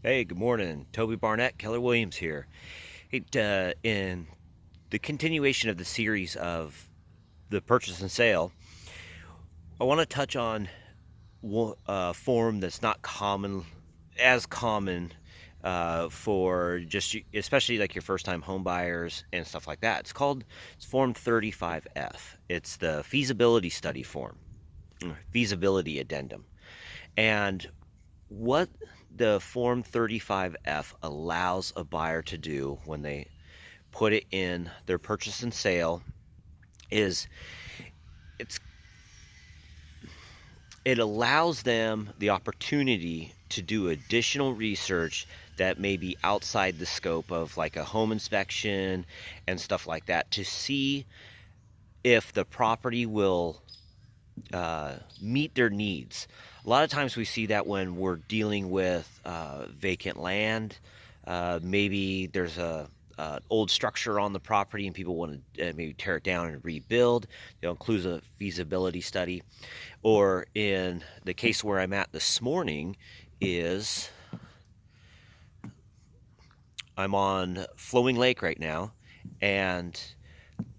Hey, good morning. Toby Barnett, Keller Williams here. Hey, in the continuation of the series of the purchase and sale, I want to touch on a form that's not common for just especially like your first time home buyers and stuff like that. It's Form 35F. It's the feasibility study form, feasibility addendum. And what the Form 35F allows a buyer to do when they put it in their purchase and sale is it's it allows them the opportunity to do additional research that may be outside the scope of like a home inspection and stuff like that to see if the property will meet their needs. A lot of times we see that when we're dealing with vacant land. Maybe there's a old structure on the property and people want to maybe tear it down and rebuild. They'll include a feasibility study. Or in the case where I'm at this morning is I'm on Flowing Lake right now, and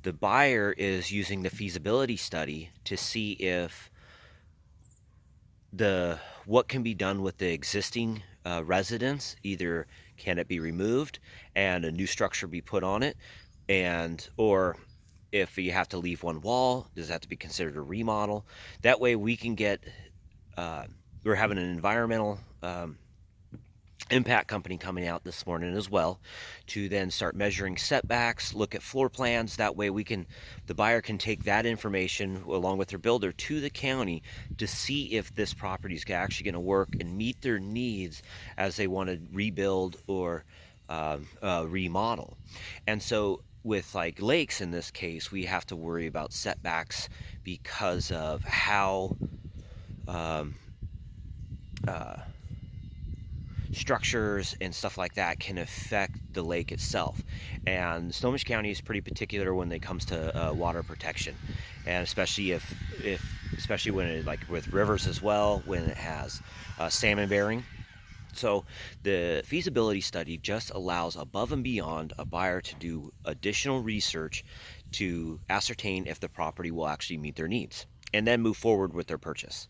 the buyer is using the feasibility study to see if the what can be done with the existing residence. Either can it be removed and a new structure be put on it, and or if you have to leave one wall, does that have to be considered a remodel? That way we can get uh, we're having an environmental impact company coming out this morning as well to then start measuring setbacks, look at floor plans. That way the buyer can take that information along with their builder to the county to see if this property is actually going to work and meet their needs as they want to rebuild or remodel. And so with like lakes in this case, we have to worry about setbacks because of how um, uh, structures and stuff like that can affect the lake itself. And Snohomish County is pretty particular when it comes to water protection, and especially when it like with rivers as well, when it has salmon bearing. So the feasibility study just allows above and beyond a buyer to do additional research to ascertain if the property will actually meet their needs and then move forward with their purchase.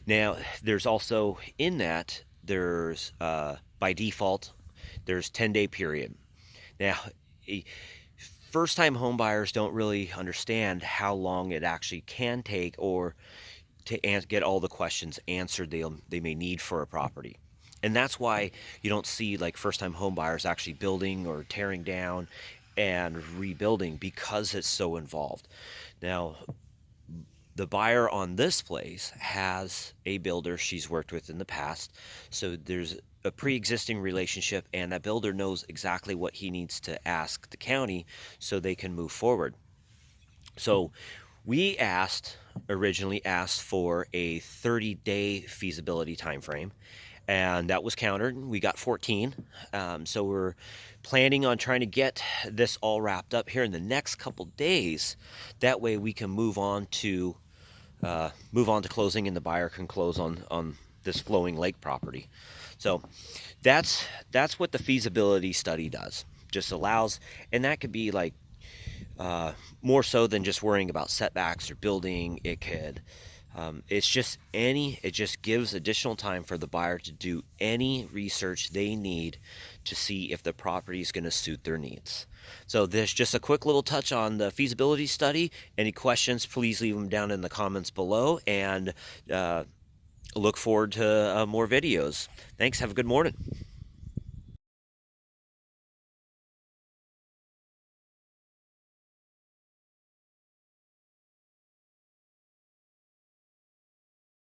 Now, there's also in that there's by default there's 10-day period. Now, first time home buyers don't really understand how long it actually can take or to get all the questions answered they may need for a property. And that's why you don't see like first time home buyers actually building or tearing down and rebuilding because it's so involved. Now, the buyer on this place has a builder she's worked with in the past. So there's a pre-existing relationship, and that builder knows exactly what he needs to ask the county so they can move forward. So we originally asked for a 30-day feasibility time frame, and that was countered. We got 14. So we're planning on trying to get this all wrapped up here in the next couple days. That way we can move on to closing, and the buyer can close on this Flowing Lake property. So that's what the feasibility study does. Just allows, and that could be like more so than just worrying about setbacks or building. It just gives additional time for the buyer to do any research they need to see if the property is going to suit their needs. So there's just a quick little touch on the feasibility study. Any questions, please leave them down in the comments below, and look forward to more videos. Thanks. Have a good morning.